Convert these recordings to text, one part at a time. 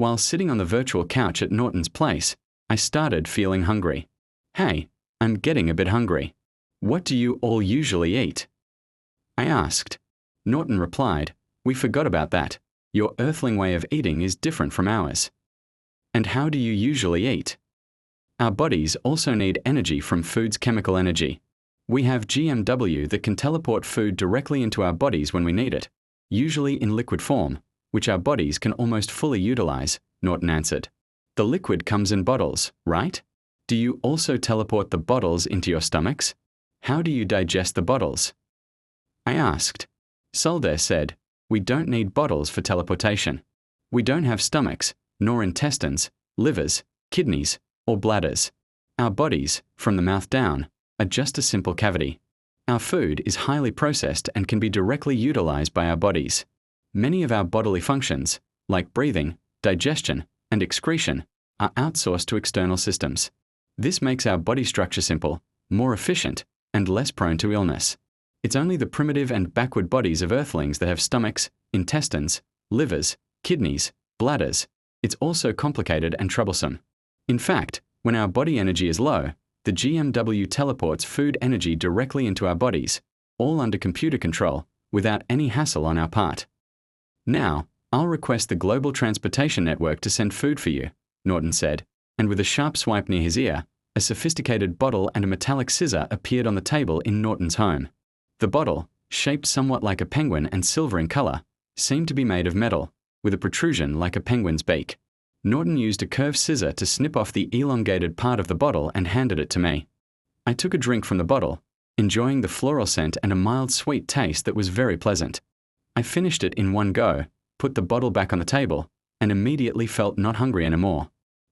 While sitting on the virtual couch at Norton's place, I started feeling hungry. Hey, I'm getting a bit hungry. What do you all usually eat? I asked. Norton replied, we forgot about that. Your earthling way of eating is different from ours. And how do you usually eat? Our bodies also need energy from food's chemical energy. We have GMW that can teleport food directly into our bodies when we need it, usually in liquid form, which our bodies can almost fully utilize, Norton answered. The liquid comes in bottles, right? Do you also teleport the bottles into your stomachs? How do you digest the bottles? I asked. Solder said, we don't need bottles for teleportation. We don't have stomachs, nor intestines, livers, kidneys, or bladders. Our bodies, from the mouth down, are just a simple cavity. Our food is highly processed and can be directly utilized by our bodies. Many of our bodily functions, like breathing, digestion, and excretion, are outsourced to external systems. This makes our body structure simple, more efficient, and less prone to illness. It's only the primitive and backward bodies of earthlings that have stomachs, intestines, livers, kidneys, bladders. It's also complicated and troublesome. In fact, when our body energy is low, the GMW teleports food energy directly into our bodies, all under computer control, without any hassle on our part. Now, I'll request the Global Transportation Network to send food for you, Norton said, and with a sharp swipe near his ear, a sophisticated bottle and a metallic scissor appeared on the table in Norton's home. The bottle, shaped somewhat like a penguin and silver in color, seemed to be made of metal, with a protrusion like a penguin's beak. Norton used a curved scissor to snip off the elongated part of the bottle and handed it to me. I took a drink from the bottle, enjoying the floral scent and a mild sweet taste that was very pleasant. I finished it in one go, put the bottle back on the table, and immediately felt not hungry anymore.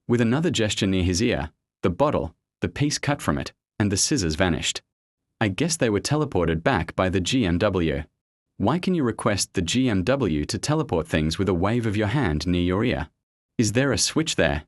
With another gesture near his ear, the bottle, the piece cut from it, and the scissors vanished. I guess they were teleported back by the GMW. Why can you request the GMW to teleport things with a wave of your hand near your ear? Is there a switch there?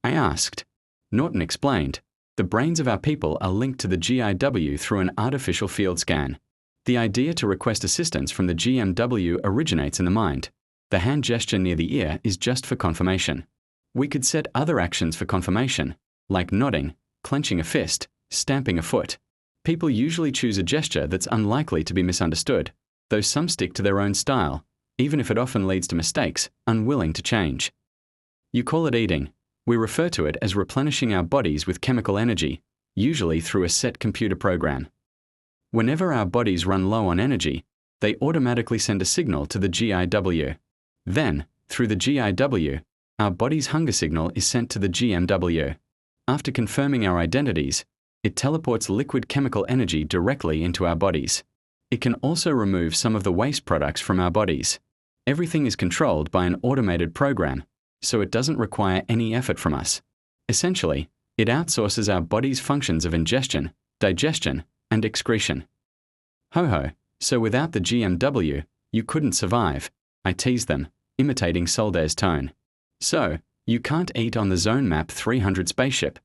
I asked. Norton explained, the brains of our people are linked to the GIW through an artificial field scan. The idea to request assistance from the GMW originates in the mind. The hand gesture near the ear is just for confirmation. We could set other actions for confirmation, like nodding, clenching a fist, stamping a foot. People usually choose a gesture that's unlikely to be misunderstood, though some stick to their own style, even if it often leads to mistakes, unwilling to change. You call it eating. We refer to it as replenishing our bodies with chemical energy, usually through a set computer program. Whenever our bodies run low on energy, they automatically send a signal to the GIW. Then, through the GIW, our body's hunger signal is sent to the GMW. After confirming our identities, it teleports liquid chemical energy directly into our bodies. It can also remove some of the waste products from our bodies. Everything is controlled by an automated program, so it doesn't require any effort from us. Essentially, it outsources our body's functions of ingestion, digestion, and excretion. Ho-ho, so without the GMW, you couldn't survive, I teased them, imitating Solder's tone. So, you can't eat on the Zone Map 300 spaceship.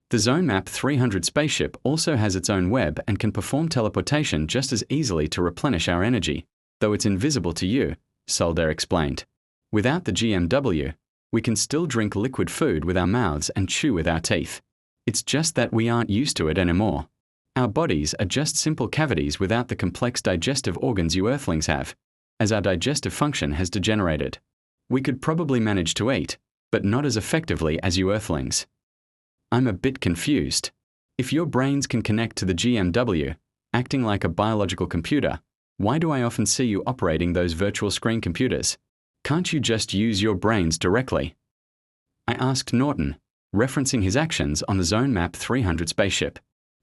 The Zone Map 300 spaceship also has its own web and can perform teleportation just as easily to replenish our energy, though it's invisible to you, Solder explained. Without the GMW, we can still drink liquid food with our mouths and chew with our teeth. It's just that we aren't used to it anymore. Our bodies are just simple cavities without the complex digestive organs you Earthlings have, as our digestive function has degenerated. We could probably manage to eat, but not as effectively as you Earthlings. I'm a bit confused. If your brains can connect to the GMW, acting like a biological computer, why do I often see you operating those virtual screen computers? Can't you just use your brains directly? I asked Norton, referencing his actions on the Zone Map 300 spaceship.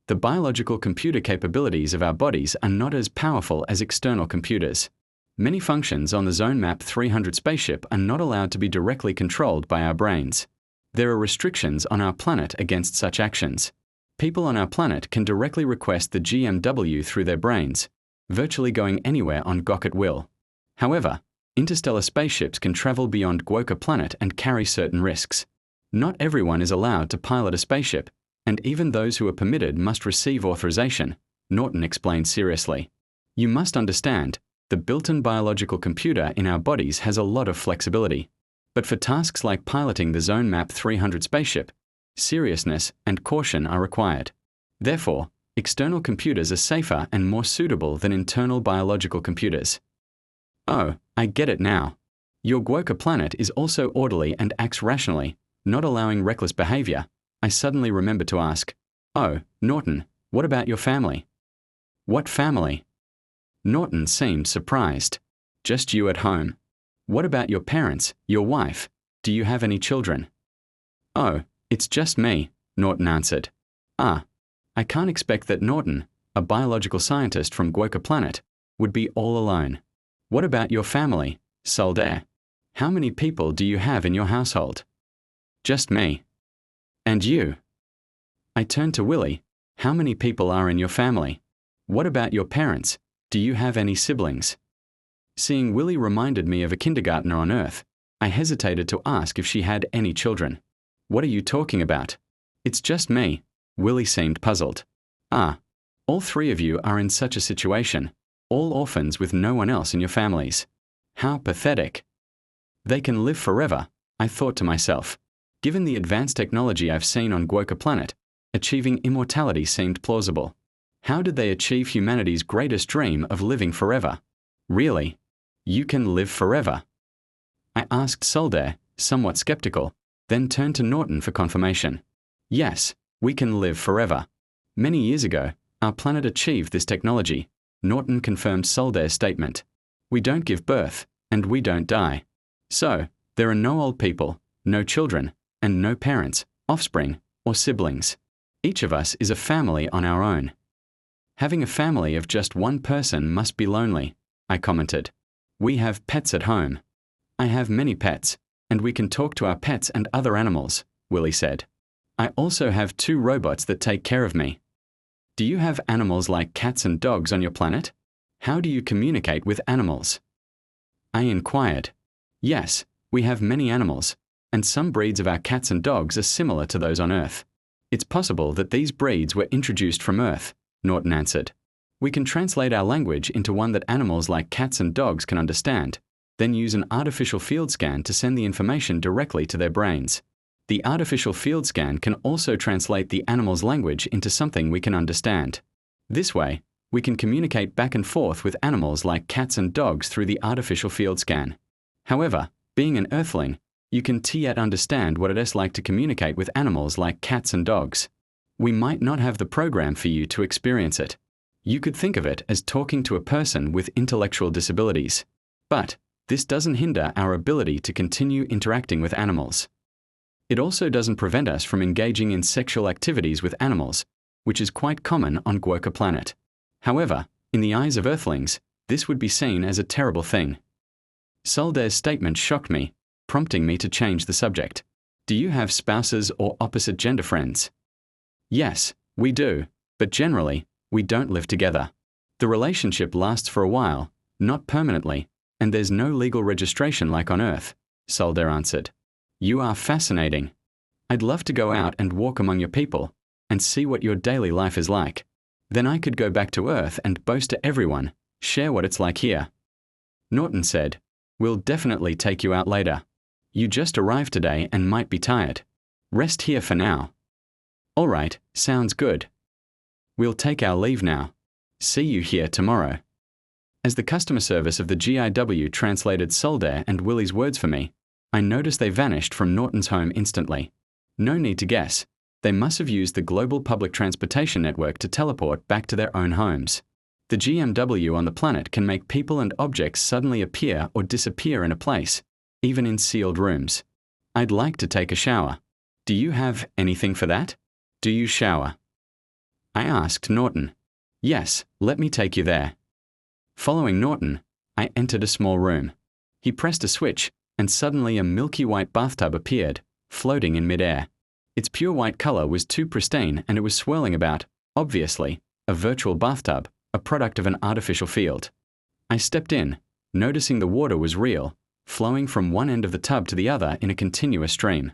The biological computer capabilities of our bodies are not as powerful as external computers. Many functions on the Zone Map 300 spaceship are not allowed to be directly controlled by our brains. There are restrictions on our planet against such actions. People on our planet can directly request the GMW through their brains, virtually going anywhere on Guoker at will. However, interstellar spaceships can travel beyond Guokerplanet and carry certain risks. Not everyone is allowed to pilot a spaceship, and even those who are permitted must receive authorization, Norton explained seriously. You must understand, the built-in biological computer in our bodies has a lot of flexibility. But for tasks like piloting the Zone Map 300 spaceship, seriousness and caution are required. Therefore, external computers are safer and more suitable than internal biological computers. Oh, I get it now. Your Guoker planet is also orderly and acts rationally, not allowing reckless behavior. I suddenly remembered to ask, "Oh, Norton, what about your family?" "What family?" Norton seemed surprised. "Just you at home. What about your parents, your wife? Do you have any children?" "Oh, it's just me," Norton answered. "Ah, I can't expect that Norton, a biological scientist from Guoker planet, would be all alone. What about your family, Soldair? How many people do you have in your household?" "Just me." "And you?" I turned to Willie. "How many people are in your family? What about your parents? Do you have any siblings?" Seeing Willie reminded me of a kindergartner on Earth, I hesitated to ask if she had any children. "What are you talking about?" "It's just me." Willie seemed puzzled. "Ah, all three of you are in such a situation, all orphans with no one else in your families. How pathetic." They can live forever, I thought to myself. Given the advanced technology I've seen on Guoker planet, achieving immortality seemed plausible. How did they achieve humanity's greatest dream of living forever? Really? You can live forever? I asked Soldair, somewhat skeptical, then turned to Norton for confirmation. "Yes, we can live forever. Many years ago, our planet achieved this technology," Norton confirmed Soldair's statement. "We don't give birth, and we don't die. So, there are no old people, no children, and no parents, offspring, or siblings. Each of us is a family on our own." "Having a family of just one person must be lonely," I commented. "We have pets at home." "I have many pets, and we can talk to our pets and other animals," Willie said. "I also have 2 robots that take care of me." "Do you have animals like cats and dogs on your planet? How do you communicate with animals?" I inquired. "Yes, we have many animals, and some breeds of our cats and dogs are similar to those on Earth. It's possible that these breeds were introduced from Earth," Norton answered. "We can translate our language into one that animals like cats and dogs can understand, then use an artificial field scan to send the information directly to their brains. The artificial field scan can also translate the animal's language into something we can understand. This way, we can communicate back and forth with animals like cats and dogs through the artificial field scan. However, being an Earthling, you can yet understand what it is like to communicate with animals like cats and dogs. We might not have the program for you to experience it. You could think of it as talking to a person with intellectual disabilities. But this doesn't hinder our ability to continue interacting with animals. It also doesn't prevent us from engaging in sexual activities with animals, which is quite common on Guoker planet. However, in the eyes of Earthlings, this would be seen as a terrible thing." Soldair's statement shocked me, prompting me to change the subject. "Do you have spouses or opposite gender friends?" "Yes, we do, but generally, we don't live together. The relationship lasts for a while, not permanently, and there's no legal registration like on Earth," Soldair answered. "You are fascinating. I'd love to go out and walk among your people and see what your daily life is like. Then I could go back to Earth and boast to everyone, share what it's like here." Norton said, "We'll definitely take you out later. You just arrived today and might be tired. Rest here for now." "All right, sounds good. We'll take our leave now. See you here tomorrow." As the customer service of the GIW translated Soldair and Willie's words for me, I noticed they vanished from Norton's home instantly. No need to guess. They must have used the global public transportation network to teleport back to their own homes. The GMW on the planet can make people and objects suddenly appear or disappear in a place, even in sealed rooms. I'd like to take a shower. Do you have anything for that? Do you shower? I asked Norton. Yes, let me take you there. Following Norton, I entered a small room. He pressed a switch, and suddenly a milky white bathtub appeared, floating in midair. Its pure white color was too pristine and it was swirling about, obviously, a virtual bathtub, a product of an artificial field. I stepped in, noticing the water was real, flowing from one end of the tub to the other in a continuous stream.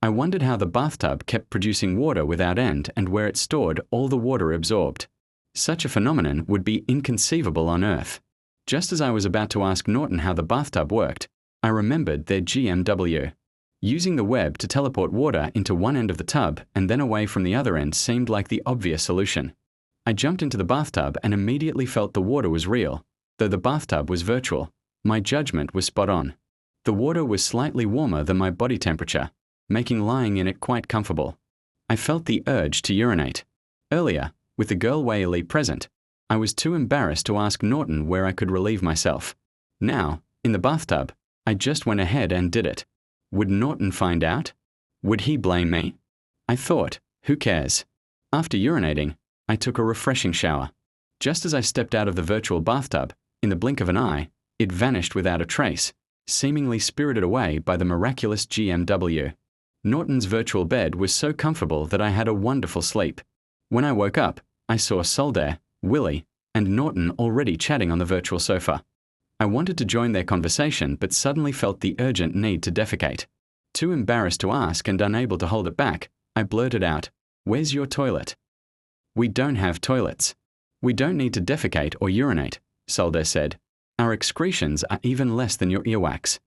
I wondered how the bathtub kept producing water without end and where it stored all the water absorbed. Such a phenomenon would be inconceivable on Earth. Just as I was about to ask Norton how the bathtub worked, I remembered their GMW. Using the web to teleport water into one end of the tub and then away from the other end seemed like the obvious solution. I jumped into the bathtub and immediately felt the water was real, though the bathtub was virtual. My judgment was spot on. The water was slightly warmer than my body temperature, making lying in it quite comfortable. I felt the urge to urinate. Earlier, with the girl Whaley present, I was too embarrassed to ask Norton where I could relieve myself. Now, in the bathtub, I just went ahead and did it. Would Norton find out? Would he blame me? I thought, who cares? After urinating, I took a refreshing shower. Just as I stepped out of the virtual bathtub, in the blink of an eye, it vanished without a trace, seemingly spirited away by the miraculous GMW. Norton's virtual bed was so comfortable that I had a wonderful sleep. When I woke up, I saw Soldair, Willie, and Norton already chatting on the virtual sofa. I wanted to join their conversation but suddenly felt the urgent need to defecate. Too embarrassed to ask and unable to hold it back, I blurted out, "Where's your toilet?" "We don't have toilets." "We don't need to defecate or urinate," Soldair said. "Our excretions are even less than your earwax."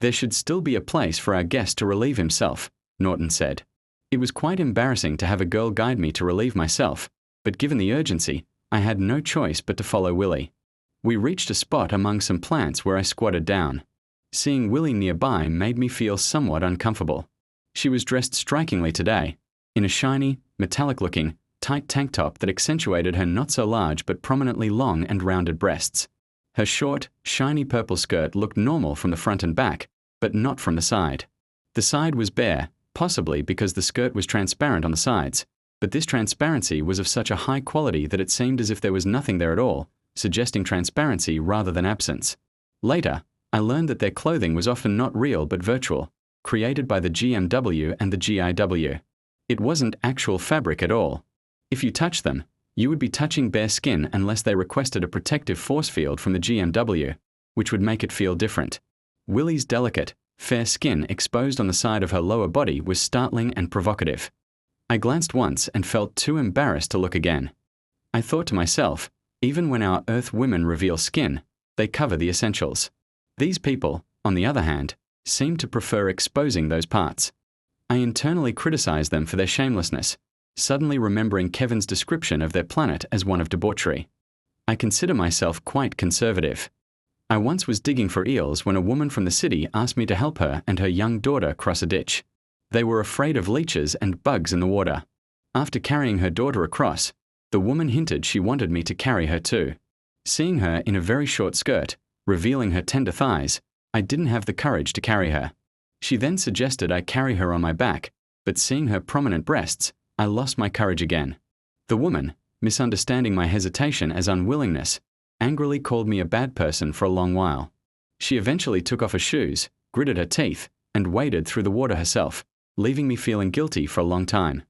"There should still be a place for our guest to relieve himself," Norton said. It was quite embarrassing to have a girl guide me to relieve myself, but given the urgency, I had no choice but to follow Willie. We reached a spot among some plants where I squatted down. Seeing Willie nearby made me feel somewhat uncomfortable. She was dressed strikingly today, in a shiny, metallic-looking, tight tank top that accentuated her not-so-large but prominently long and rounded breasts. Her short, shiny purple skirt looked normal from the front and back, but not from the side. The side was bare, possibly because the skirt was transparent on the sides, but this transparency was of such a high quality that it seemed as if there was nothing there at all, suggesting transparency rather than absence. Later, I learned that their clothing was often not real but virtual, created by the GMW and the GIW. It wasn't actual fabric at all. If you touched them, you would be touching bare skin unless they requested a protective force field from the GMW, which would make it feel different. Willie's delicate, fair skin exposed on the side of her lower body was startling and provocative. I glanced once and felt too embarrassed to look again. I thought to myself, even when our Earth women reveal skin, they cover the essentials. These people, on the other hand, seem to prefer exposing those parts. I internally criticized them for their shamelessness, suddenly remembering Kevin's description of their planet as one of debauchery. I consider myself quite conservative. I once was digging for eels when a woman from the city asked me to help her and her young daughter cross a ditch. They were afraid of leeches and bugs in the water. After carrying her daughter across, the woman hinted she wanted me to carry her too. Seeing her in a very short skirt, revealing her tender thighs, I didn't have the courage to carry her. She then suggested I carry her on my back, but seeing her prominent breasts, I lost my courage again. The woman, misunderstanding my hesitation as unwillingness, angrily called me a bad person for a long while. She eventually took off her shoes, gritted her teeth, and waded through the water herself, leaving me feeling guilty for a long time.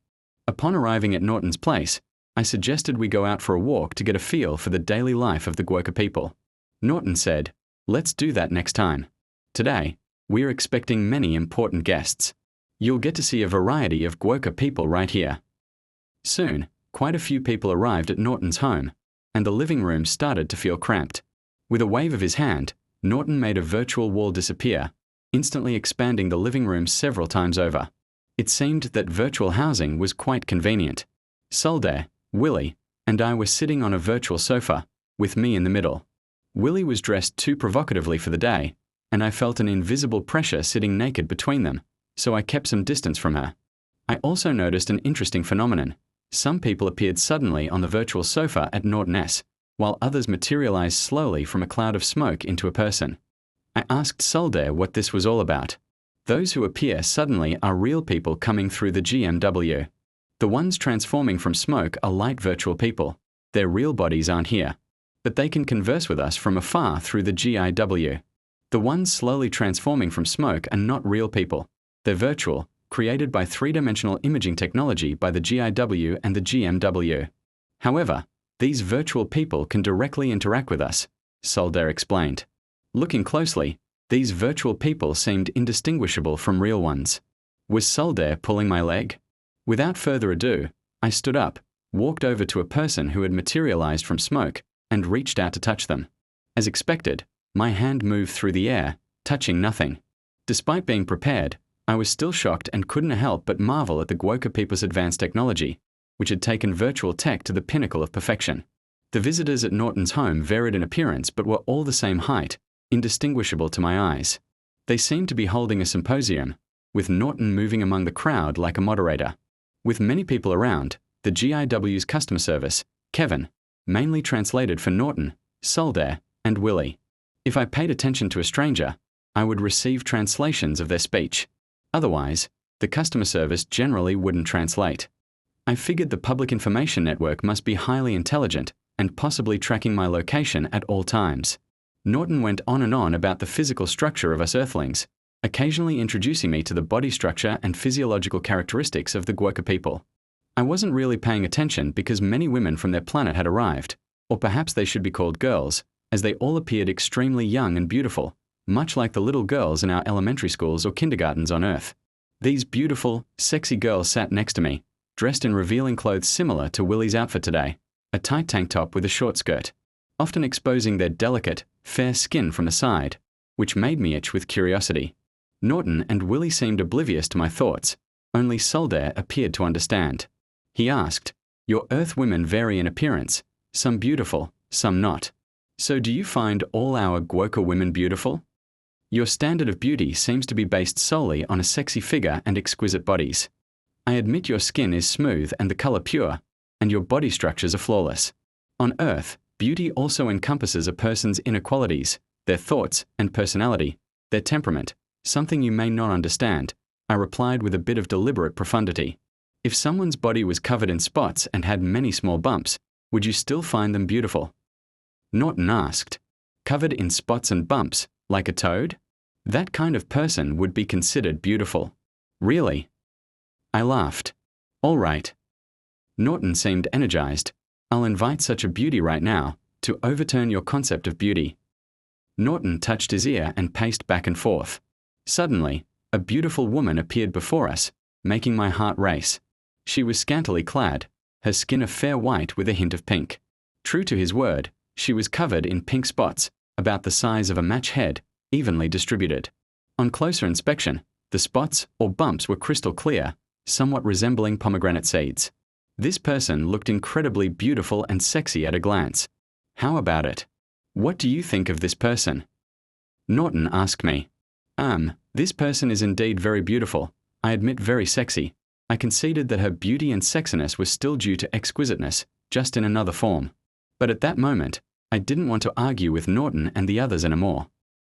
Upon arriving at Norton's place, I suggested we go out for a walk to get a feel for the daily life of the Guoker people. Norton said, "Let's do that next time. Today, we are expecting many important guests. You'll get to see a variety of Guoker people right here." Soon, quite a few people arrived at Norton's home, and the living room started to feel cramped. With a wave of his hand, Norton made a virtual wall disappear, instantly expanding the living room several times over. It seemed that virtual housing was quite convenient. Soldair, Willie, and I were sitting on a virtual sofa, with me in the middle. Willie was dressed too provocatively for the day, and I felt an invisible pressure sitting naked between them, so I kept some distance from her. I also noticed an interesting phenomenon. Some people appeared suddenly on the virtual sofa at Norton S, while others materialized slowly from a cloud of smoke into a person. I asked Soldair what this was all about. Those who appear suddenly are real people coming through the GMW. The ones transforming from smoke are light virtual people. Their real bodies aren't here, but they can converse with us from afar through the GIW. The ones slowly transforming from smoke are not real people. They're virtual, created by three-dimensional imaging technology by the GIW and the GMW. However, these virtual people can directly interact with us, Soldair explained. Looking closely, these virtual people seemed indistinguishable from real ones. Was Soldair pulling my leg? Without further ado, I stood up, walked over to a person who had materialized from smoke, and reached out to touch them. As expected, my hand moved through the air, touching nothing. Despite being prepared, I was still shocked and couldn't help but marvel at the Guoker people's advanced technology, which had taken virtual tech to the pinnacle of perfection. The visitors at Norton's home varied in appearance but were all the same height, indistinguishable to my eyes. They seemed to be holding a symposium, with Norton moving among the crowd like a moderator. With many people around, the GIW's customer service, Kevin, mainly translated for Norton, Soldair, and Willie. If I paid attention to a stranger, I would receive translations of their speech. Otherwise, the customer service generally wouldn't translate. I figured the public information network must be highly intelligent and possibly tracking my location at all times. Norton went on and on about the physical structure of us Earthlings, occasionally introducing me to the body structure and physiological characteristics of the Guoker people. I wasn't really paying attention because many women from their planet had arrived, or perhaps they should be called girls, as they all appeared extremely young and beautiful, much like the little girls in our elementary schools or kindergartens on Earth. These beautiful, sexy girls sat next to me, dressed in revealing clothes similar to Willie's outfit today, a tight tank top with a short skirt, often exposing their delicate, fair skin from the side, which made me itch with curiosity. Norton and Willie seemed oblivious to my thoughts, only Soldair appeared to understand. He asked, "Your Earth women vary in appearance, some beautiful, some not. So do you find all our Guoker women beautiful? Your standard of beauty seems to be based solely on a sexy figure and exquisite bodies. I admit your skin is smooth and the color pure, and your body structures are flawless. On Earth, beauty also encompasses a person's inner qualities, their thoughts and personality, their temperament, something you may not understand," I replied with a bit of deliberate profundity. "If someone's body was covered in spots and had many small bumps, would you still find them beautiful?" Norton asked, "Covered in spots and bumps, like a toad? That kind of person would be considered beautiful." "Really?" I laughed. "All right." Norton seemed energized. "I'll invite such a beauty right now to overturn your concept of beauty." Norton touched his ear and paced back and forth. Suddenly, a beautiful woman appeared before us, making my heart race. She was scantily clad, her skin a fair white with a hint of pink. True to his word, she was covered in pink spots, about the size of a match head, evenly distributed. On closer inspection, the spots or bumps were crystal clear, somewhat resembling pomegranate seeds. This person looked incredibly beautiful and sexy at a glance. How about it? What do you think of this person? Norton asked me. This person is indeed very beautiful. I admit very sexy. I conceded that her beauty and sexiness was still due to exquisiteness, just in another form. But at that moment, I didn't want to argue with Norton and the others anymore.